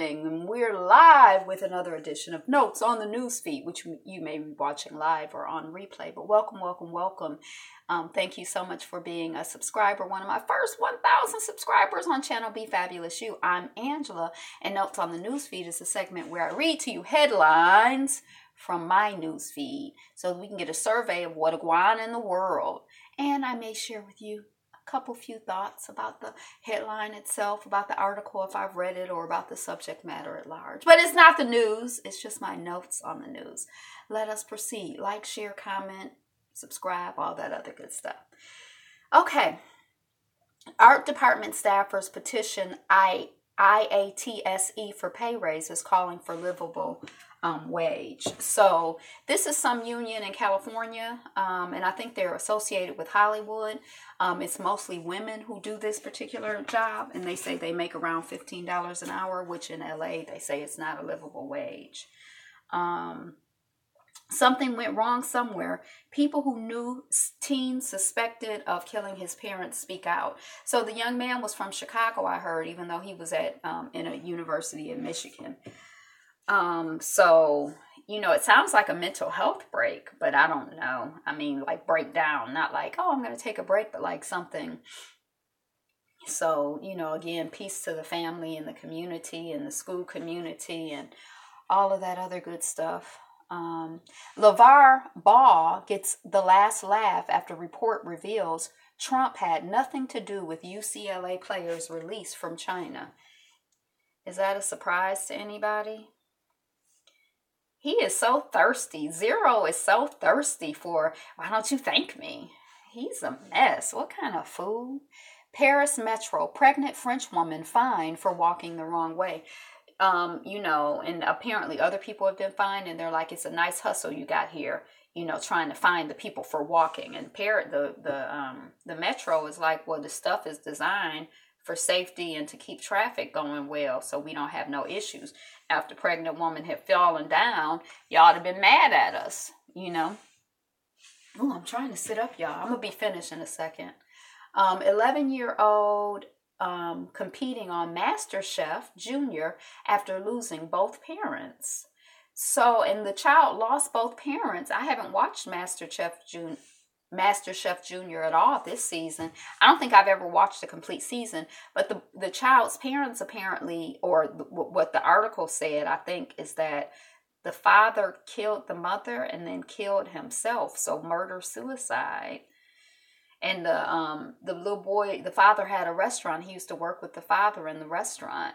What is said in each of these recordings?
evening, and we're live with another edition of Notes on the Newsfeed, which you may be watching live or on replay. But welcome, welcome, welcome. Thank you so much for being a subscriber, one of my first 1,000 subscribers on channel Be Fabulous You. I'm Angela, and Notes on the Newsfeed is a segment where I read to you headlines from my newsfeed so we can get a survey of what is going on in the world. And I may share with you few thoughts about the headline itself, about the article if I've read it, or about the subject matter at large. But it's not the news, it's just my notes on the news. Let us proceed. Like, share, comment, subscribe, all that other good stuff. Okay. Art department staffers petition IATSE for pay raises, calling for livable wage. So this is some union in California, and I think they're associated with Hollywood. It's mostly women who do this particular job, and they say they make around $15 an hour, which in LA they say it's not a livable wage. Something went wrong somewhere. People who knew teen suspected of killing his parents speak out. So the young man was from Chicago, I heard, even though he was at in a university in Michigan. So, you know, it sounds like a mental health break, but I don't know. I mean, like breakdown, not like, oh, I'm going to take a break, but like something. So, you know, again, peace to the family and the community and the school community and all of that other good stuff. LeVar Ball gets the last laugh after report reveals Trump had nothing to do with UCLA players' release from China. Is that a surprise to anybody? He is so thirsty. Zero is so thirsty for, why don't you thank me? He's a mess. What kind of fool? Paris Metro, pregnant French woman fined for walking the wrong way. You know, and apparently other people have been fined, and they're like, it's a nice hustle you got here, you know, trying to find the people for walking. And the Metro is like, well, the stuff is designed for safety and to keep traffic going well, so we don't have no issues. After pregnant woman had fallen down, y'all have been mad at us, you know. Oh, I'm trying to sit up, y'all. I'm gonna be finished in a second. 11-year-old competing on MasterChef Jr. after losing both parents. So, and the child lost both parents. I haven't watched MasterChef Jr. at all this season. I don't think I've ever watched a complete season, but the child's parents apparently, or what the article said, I think, is that the father killed the mother and then killed himself. So murder-suicide. And the little boy, the father had a restaurant. He used to work with the father in the restaurant.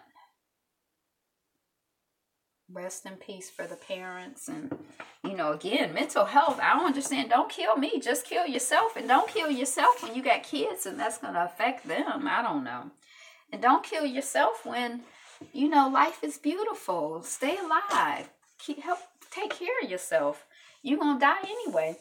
Rest in peace for the parents. And, you know, again, mental health. I don't understand. Don't kill me. Just kill yourself. And don't kill yourself when you got kids and that's going to affect them. I don't know. And don't kill yourself when, you know, life is beautiful. Stay alive. Take care of yourself. You're going to die anyway.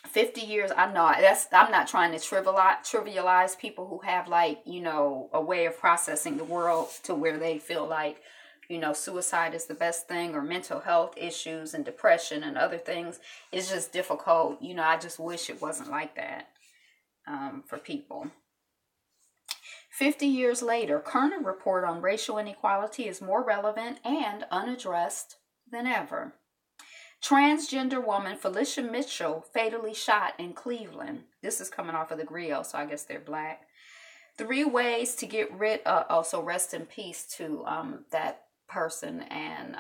50 years, I know I'm not trying to trivialize people who have, like, you know, a way of processing the world to where they feel like, you know, suicide is the best thing, or mental health issues and depression and other things. It's just difficult. You know, I just wish it wasn't like that for people. 50 years later, Kerner Report on racial inequality is more relevant and unaddressed than ever. Transgender woman Felicia Mitchell fatally shot in Cleveland. This is coming off of the grill, so I guess they're black. 3 ways to get rid of, also rest in peace to that person and,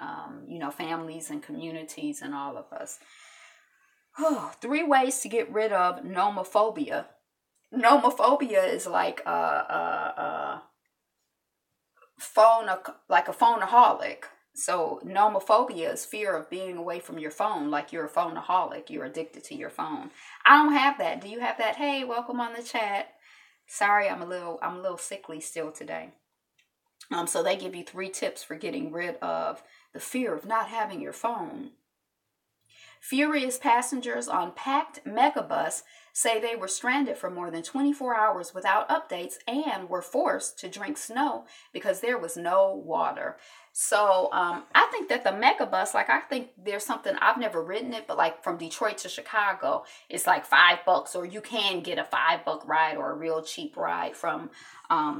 you know, families and communities and all of us. 3 ways to get rid of nomophobia. Nomophobia is like a phoneaholic. So nomophobia is fear of being away from your phone, like you're a phoneaholic. You're addicted to your phone. I don't have that. Do you have that? Hey, welcome on the chat. Sorry, I'm a little sickly still today. So they give you 3 tips for getting rid of the fear of not having your phone. Furious passengers on packed megabus say they were stranded for more than 24 hours without updates and were forced to drink snow because there was no water. So I think that the megabus, like, I think there's something, I've never ridden it, but like from Detroit to Chicago, it's like $5, or you can get a $5 ride or a real cheap ride from,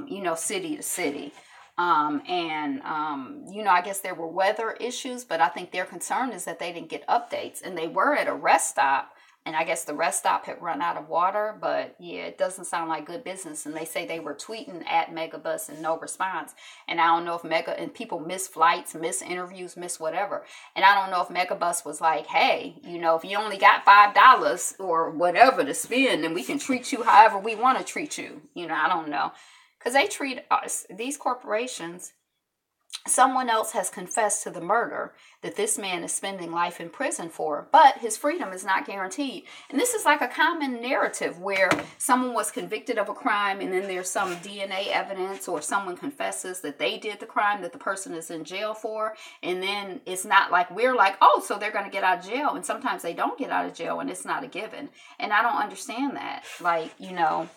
you know, city to city. You know, I guess there were weather issues, but I think their concern is that they didn't get updates, and they were at a rest stop, and I guess the rest stop had run out of water. But yeah, it doesn't sound like good business. And they say they were tweeting at Megabus and no response. And I don't know if and people miss flights, miss interviews, miss whatever. And I don't know if Megabus was like, hey, you know, if you only got $5 or whatever to spend, then we can treat you however we want to treat you. You know, I don't know. Because they treat us, these corporations. Someone else has confessed to the murder that this man is spending life in prison for, but his freedom is not guaranteed. And this is like a common narrative where someone was convicted of a crime, and then there's some DNA evidence, or someone confesses that they did the crime that the person is in jail for. And then it's not like we're like, oh, so they're going to get out of jail. And sometimes they don't get out of jail, and it's not a given. And I don't understand that. Like, you know,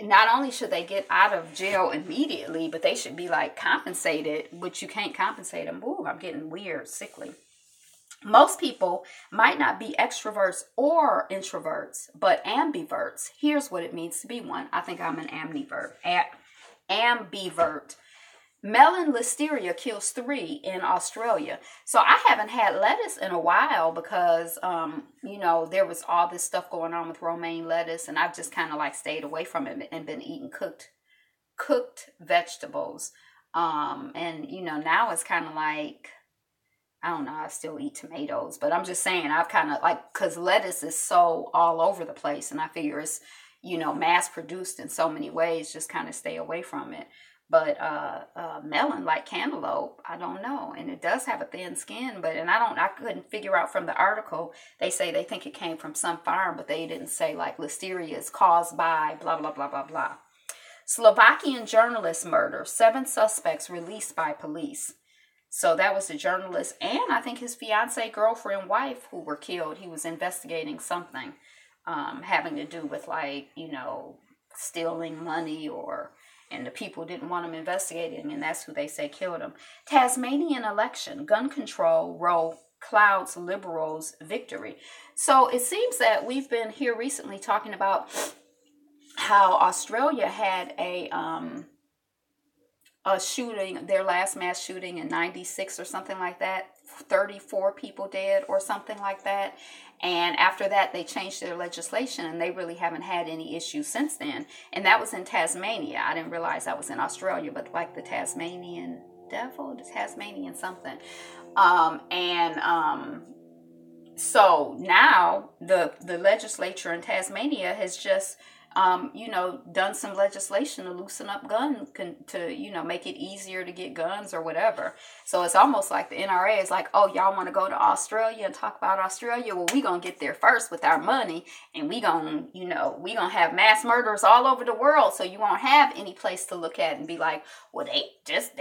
not only should they get out of jail immediately, but they should be like compensated, which you can't compensate them. Ooh, I'm getting weird, sickly. Most people might not be extroverts or introverts, but ambiverts. Here's what it means to be one. I think I'm an ambivert. Melon Listeria kills 3 in Australia. So I haven't had lettuce in a while because, you know, there was all this stuff going on with romaine lettuce, and I've just kind of like stayed away from it and been eating cooked vegetables. And, you know, now it's kind of like, I don't know, I still eat tomatoes, but I'm just saying I've kind of like, because lettuce is so all over the place, and I figure it's, you know, mass produced in so many ways, just kind of stay away from it. But melon, like cantaloupe, I don't know. And it does have a thin skin, but I couldn't figure out from the article. They say they think it came from some farm, but they didn't say like listeria is caused by blah, blah, blah, blah, blah. Slovakian journalist murder, 7 suspects released by police. So that was the journalist and I think his fiance, girlfriend, wife who were killed. He was investigating something having to do with like, you know, stealing money and the people didn't want him investigating, and that's who they say killed him. Tasmanian election, gun control row clouds liberals' victory. So it seems that we've been here recently talking about how Australia had a shooting, their last mass shooting in 96 or something like that. 34 people dead or something like that. And after that, they changed their legislation, and they really haven't had any issues since then. And that was in Tasmania. I didn't realize that was in Australia, but like the Tasmanian devil, the Tasmanian something. So now the legislature in Tasmania has just done some legislation to loosen up to make it easier to get guns or whatever. So it's almost like the NRA is like, oh, y'all want to go to Australia and talk about Australia? Well, we going to get there first with our money, and we going to have mass murders all over the world, so you won't have any place to look at and be like, well, they just.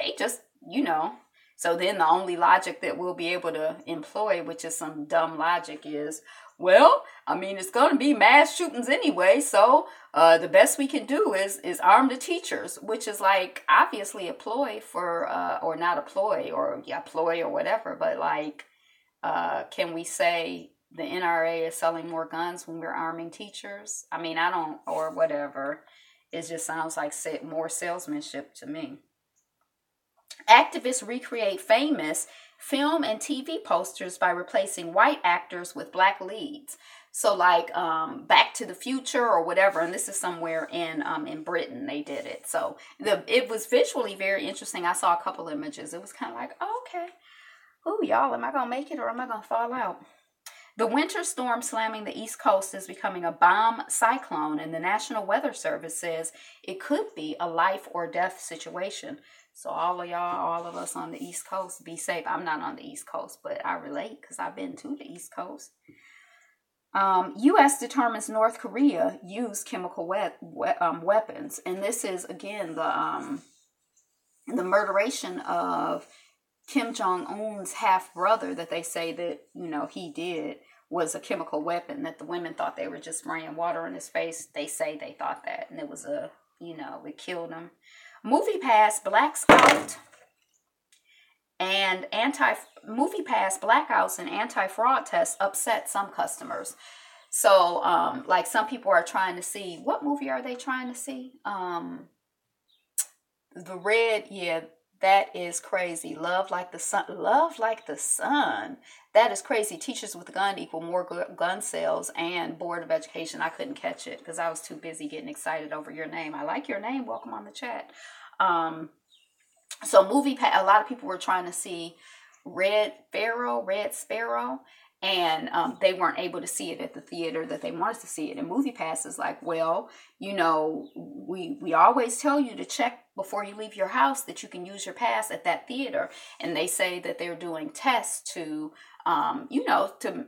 So then the only logic that we'll be able to employ, which is some dumb logic, is, well, I mean, it's going to be mass shootings anyway, so the best we can do is arm the teachers, which is like obviously a ploy for, or not a ploy, or ploy or whatever, but like, can we say the NRA is selling more guns when we're arming teachers? I mean, or whatever. It just sounds like more salesmanship to me. Activists recreate famous film and TV posters by replacing white actors with black leads. So like Back to the Future or whatever, and this is somewhere in Britain they did it. So it was visually very interesting. I saw a couple images. It was kind of like, oh, okay. Ooh, y'all, am I going to make it or am I going to fall out? The winter storm slamming the East Coast is becoming a bomb cyclone, and the National Weather Service says it could be a life or death situation. So all of us on the East Coast, be safe. I'm not on the East Coast, but I relate because I've been to the East Coast. U.S. determines North Korea used chemical weapons. And this is, again, the murderation of Kim Jong-un's half-brother that they say that, he did was a chemical weapon, that the women thought they were just spraying water in his face. They say they thought that, and it was it killed him. MoviePass blacks out and MoviePass blackouts and anti-fraud tests upset some customers. So, like some people are trying to see, what movie are they trying to see? The Red, yeah, that is crazy. Love Like the Sun. Love Like the Sun. That is crazy. Teachers with a gun equal more gun sales and Board of Education. I couldn't catch it because I was too busy getting excited over your name. I like your name. Welcome on the chat. So MoviePass, a lot of people were trying to see Red Sparrow, and they weren't able to see it at the theater that they wanted to see it. And MoviePass is like, well, you know, we always tell you to check before you leave your house that you can use your pass at that theater. And they say that they're doing tests to, you know, to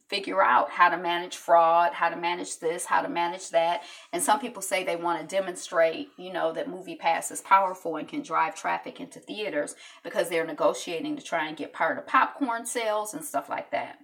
figure out how to manage fraud, how to manage this, how to manage that. And some people say they want to demonstrate, you know, that MoviePass is powerful and can drive traffic into theaters because they're negotiating to try and get part of popcorn sales and stuff like that.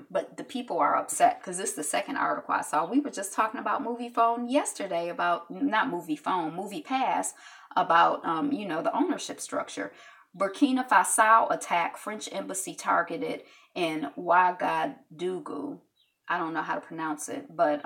But the people are upset because this is the second article I saw. We were just talking about MoviePhone yesterday, about not MoviePhone, MoviePass, about, you know, the ownership structure. Burkina Faso attack, French embassy targeted in Ouagadougou. I don't know how to pronounce it, but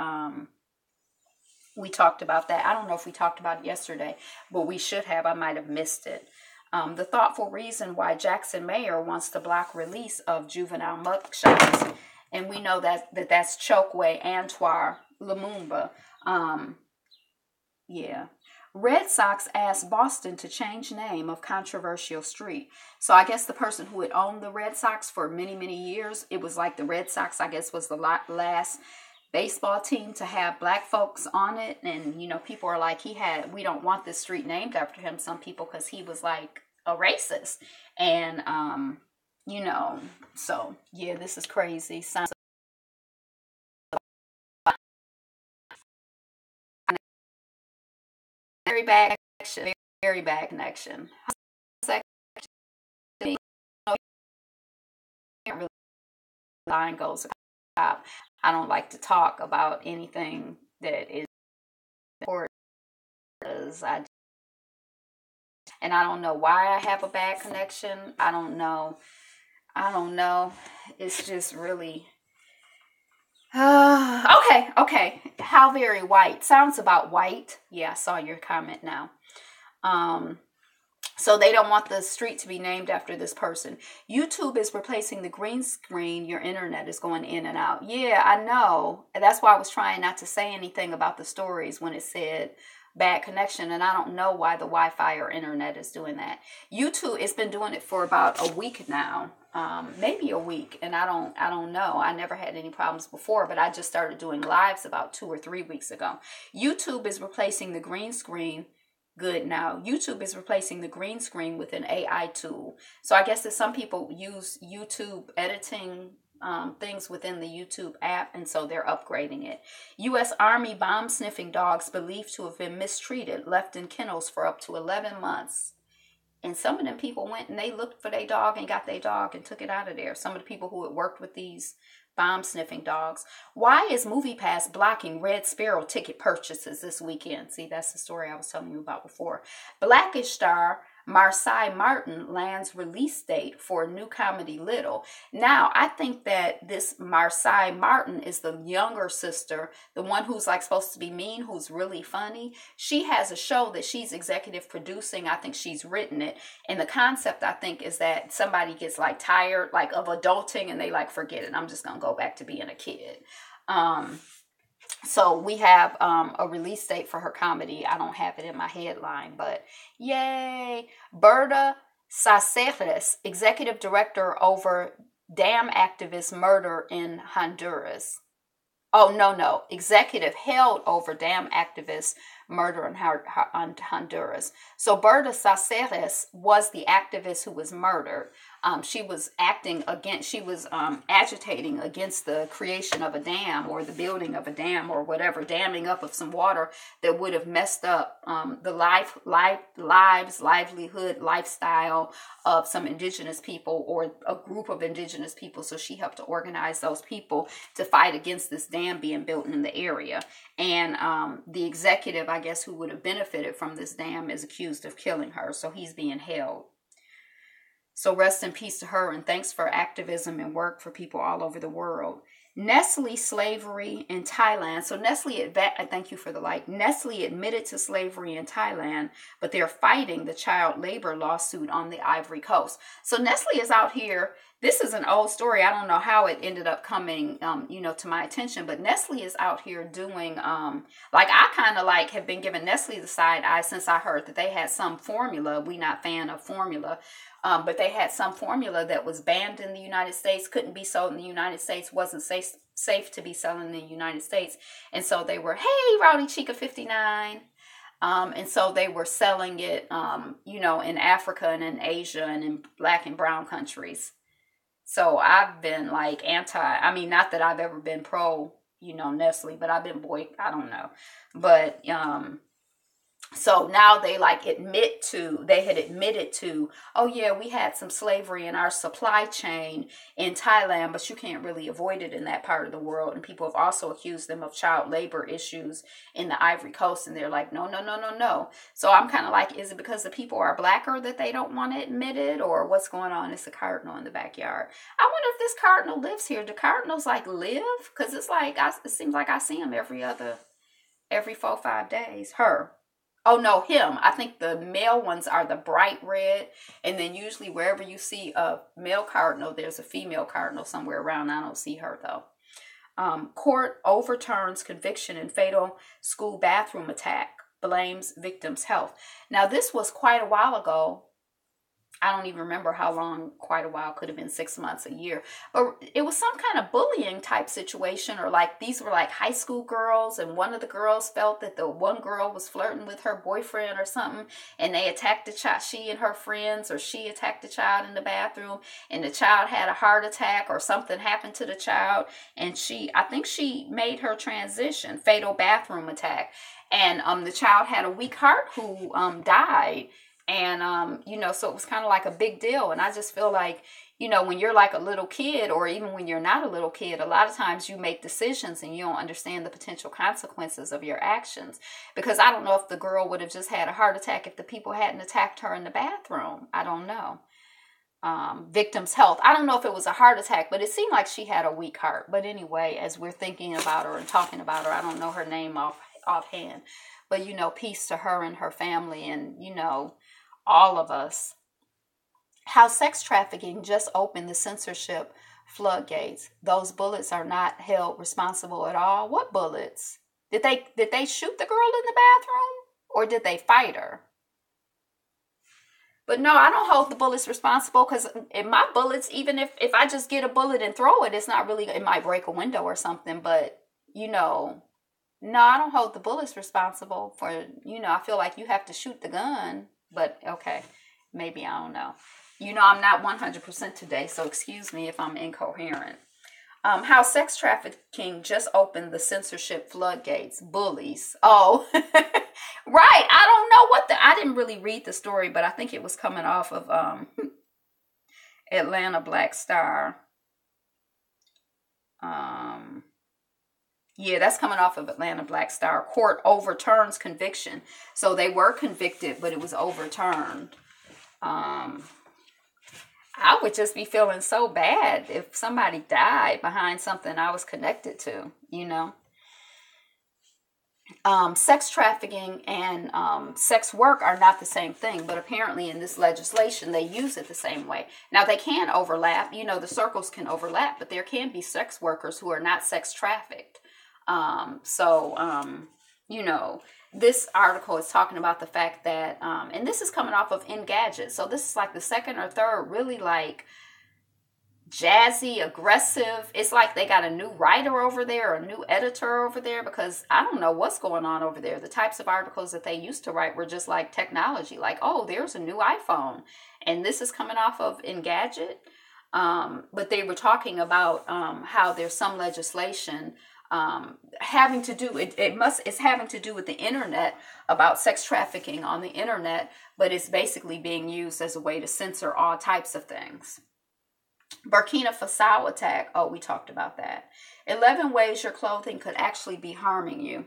we talked about that. I don't know if we talked about it yesterday, but we should have. I might have missed it. The thoughtful reason why Jackson Mayor wants to block release of juvenile mugshots. And we know that's Chokwe Antoine Lumumba. Yeah. Red Sox asked Boston to change name of controversial street. So I guess the person who had owned the Red Sox for many, many years, it was like the Red Sox, I guess, was the last baseball team to have black folks on it. And, you know, people are like, we don't want this street named after him. Some people, because he was like a racist. And, you know, so yeah, this is crazy. Very bad connection. Very bad connection. Line goes up. I don't like to talk about anything that is important. And I don't know why I have a bad connection. I don't know. It's just really. Okay. How very white. Sounds about white. Yeah, I saw your comment now. So they don't want the street to be named after this person. YouTube is replacing the green screen. Your internet is going in and out. Yeah, I know. And that's why I was trying not to say anything about the stories when it said bad connection. And I don't know why the Wi-Fi or internet is doing that. YouTube, it's been doing it for about a week now. Maybe a week. And I don't know. I never had any problems before, but I just started doing lives about 2 or 3 weeks ago. YouTube is replacing the green screen. Good now. YouTube is replacing the green screen with an AI tool. So I guess that some people use YouTube editing things within the YouTube app, and so they're upgrading it. U.S. Army bomb-sniffing dogs believed to have been mistreated, left in kennels for up to 11 months. And some of them people went and they looked for their dog and got their dog and took it out of there. Some of the people who had worked with these bomb-sniffing dogs. Why is MoviePass blocking Red Sparrow ticket purchases this weekend? See, that's the story I was telling you about before. Blackish star Marsai Martin lands release date for new comedy Little. Now, I think that this Marsai Martin is the younger sister, the one who's like supposed to be mean, who's really funny. She has a show that she's executive producing. I think she's written it. And the concept, I think, is that somebody gets like tired like of adulting and they like forget it. I'm just going to go back to being a kid. So we have a release date for her comedy. I don't have it in my headline, but yay. Berta Saceres, executive director over dam activist murder in Honduras. Oh, no. Executive held over dam activist murder in Honduras. So Berta Saceres was the activist who was murdered. She was agitating against the creation of a dam or the building of a dam or whatever, damming up of some water that would have messed up the livelihood, lifestyle of some indigenous people or a group of indigenous people. So she helped to organize those people to fight against this dam being built in the area. And the executive, I guess, who would have benefited from this dam is accused of killing her. So he's being held. So rest in peace to her, and thanks for activism and work for people all over the world. Nestle Slavery in Thailand. So thank you for the like. Nestle admitted to slavery in Thailand, but they're fighting the child labor lawsuit on the Ivory Coast. So Nestle is out here. This is an old story. I don't know how it ended up coming, to my attention, but Nestle is out here doing, like I kind of like have been giving Nestle the side eye since I heard that they had some formula. We not fan of formula. But they had some formula that was banned in the United States, couldn't be sold in the United States, wasn't safe to be selling in the United States. And so they were, hey, Rowdy Chica 59. And so they were selling it, in Africa and in Asia and in black and brown countries. So I've been like not that I've ever been pro, Nestle, but I've been I don't know. But, so now they had admitted to, oh yeah, we had some slavery in our supply chain in Thailand, but you can't really avoid it in that part of the world. And people have also accused them of child labor issues in the Ivory Coast. And they're like, no. So I'm kind of like, is it because the people are blacker that they don't want to admit it, or what's going on? It's a cardinal in the backyard. I wonder if this cardinal lives here. Do cardinals like live? Because it's like, it seems like I see him every 4-5 days. Her. Oh, no, him. I think the male ones are the bright red. And then usually wherever you see a male cardinal, there's a female cardinal somewhere around. I don't see her, though. Court overturns conviction in fatal school bathroom attack. Blames victim's health. Now, this was quite a while ago. I don't even remember how long. Quite a while. Could have been 6 months, a year. But it was some kind of bullying type situation, or like these were like high school girls, and one of the girls felt that the one girl was flirting with her boyfriend or something, and they attacked the child. She and her friends, or she attacked the child in the bathroom, and the child had a heart attack or something happened to the child, and I think she made her transition. Fatal bathroom attack, and the child had a weak heart who died. And, so it was kind of like a big deal. And I just feel like, when you're like a little kid, or even when you're not a little kid, a lot of times you make decisions and you don't understand the potential consequences of your actions. Because I don't know if the girl would have just had a heart attack if the people hadn't attacked her in the bathroom. I don't know. Victim's health. I don't know if it was a heart attack, but it seemed like she had a weak heart. But anyway, as we're thinking about her and talking about her, I don't know her name offhand. But, peace to her and her family and, all of us. How sex trafficking just opened the censorship floodgates. Those bullets are not held responsible at all. What bullets? Did they shoot the girl in the bathroom, or did they fight her? But no, I don't hold the bullets responsible, because in my bullets, even if I just get a bullet and throw it, it's not really, it might break a window or something, but no, I don't hold the bullets responsible for, I feel like you have to shoot the gun. But okay, maybe, I don't know. I'm not 100% today, so excuse me if I'm incoherent. How sex trafficking just opened the censorship floodgates. Bullies. Oh, right. I don't know I didn't really read the story, but I think it was coming off of Atlanta Black Star. Yeah, that's coming off of Atlanta Black Star. Court overturns conviction. So they were convicted, but it was overturned. I would just be feeling so bad if somebody died behind something I was connected to, Sex trafficking and sex work are not the same thing, but apparently in this legislation, they use it the same way. Now, they can overlap. The circles can overlap, but there can be sex workers who are not sex trafficked. This article is talking about the fact that, and this is coming off of Engadget. So this is like the second or third really like jazzy, aggressive. It's like they got a new writer over there, or a new editor over there, because I don't know what's going on over there. The types of articles that they used to write were just like technology, like, oh, there's a new iPhone. And this is coming off of Engadget. But they were talking about how there's some legislation having to do it's having to do with the internet, about sex trafficking on the internet, but it's basically being used as a way to censor all types of things. Burkina Faso attack. Oh, we talked about that. 11 ways your clothing could actually be harming you.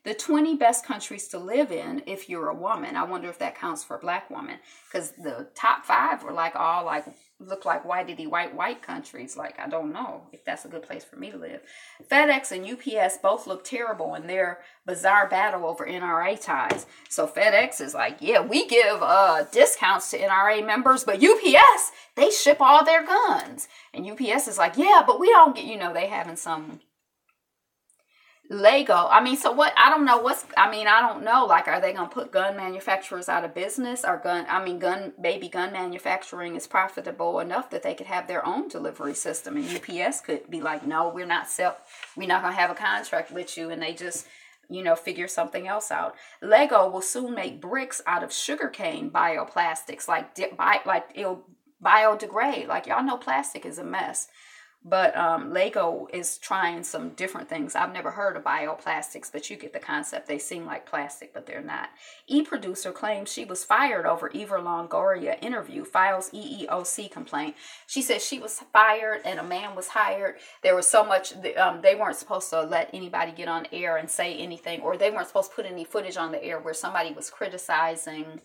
The 20 best countries to live in if you're a woman. I wonder if that counts for black women. Because the top 5 were like all like, look like white countries. Like, I don't know if that's a good place for me to live. FedEx and UPS both look terrible in their bizarre battle over NRA ties. So FedEx is like, yeah, we give discounts to NRA members, but UPS, they ship all their guns. And UPS is like, yeah, but we don't get, they having some Lego. I mean, so what? I don't know I don't know. Like, are they going to put gun manufacturers out of business? Or gun manufacturing is profitable enough that they could have their own delivery system. And UPS could be like, no, we're not going to have a contract with you. And they just, figure something else out. Lego will soon make bricks out of sugarcane bioplastics, like it'll biodegrade. Like, y'all know plastic is a mess. But Lego is trying some different things. I've never heard of bioplastics, but you get the concept. They seem like plastic, but they're not. E-producer claims she was fired over Eva Longoria interview, files EEOC complaint. She said she was fired and a man was hired. There was so much, they weren't supposed to let anybody get on air and say anything, or they weren't supposed to put any footage on the air where somebody was criticizing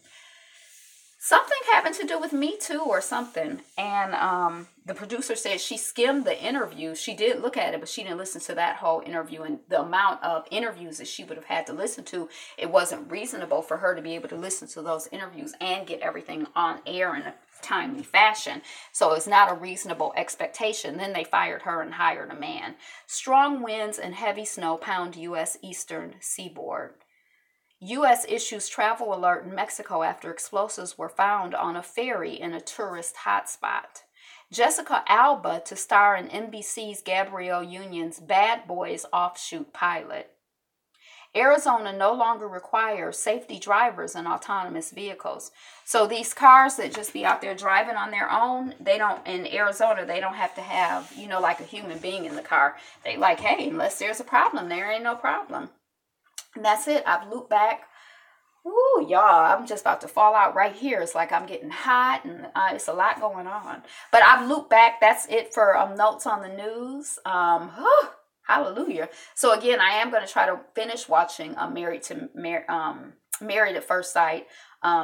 something having to do with Me Too or something. And the producer said she skimmed the interview. She did look at it, but she didn't listen to that whole interview. And the amount of interviews that she would have had to listen to, it wasn't reasonable for her to be able to listen to those interviews and get everything on air in a timely fashion. So it's not a reasonable expectation. Then they fired her and hired a man. Strong winds and heavy snow pound U.S. eastern seaboard. U.S. issues travel alert in Mexico after explosives were found on a ferry in a tourist hotspot. Jessica Alba to star in NBC's Gabrielle Union's Bad Boys offshoot pilot. Arizona no longer requires safety drivers in autonomous vehicles. So these cars that just be out there driving on their own, in Arizona, they don't have to have, like a human being in the car. They like, hey, unless there's a problem, there ain't no problem. And that's it. I've looped back. Ooh, y'all, I'm just about to fall out right here. It's like I'm getting hot and it's a lot going on. But I've looped back. That's it for notes on the news. Hallelujah. So again, I am going to try to finish watching Married at First Sight.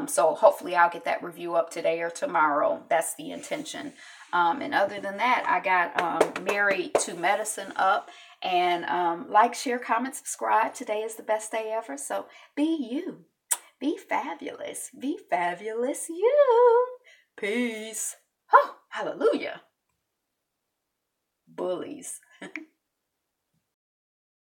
So hopefully I'll get that review up today or tomorrow. That's the intention. And other than that, I got Married to Medicine up. And like, share, comment, subscribe. Today is the best day ever. So be you. Be fabulous. Be fabulous you. Peace. Oh, hallelujah. Bullies.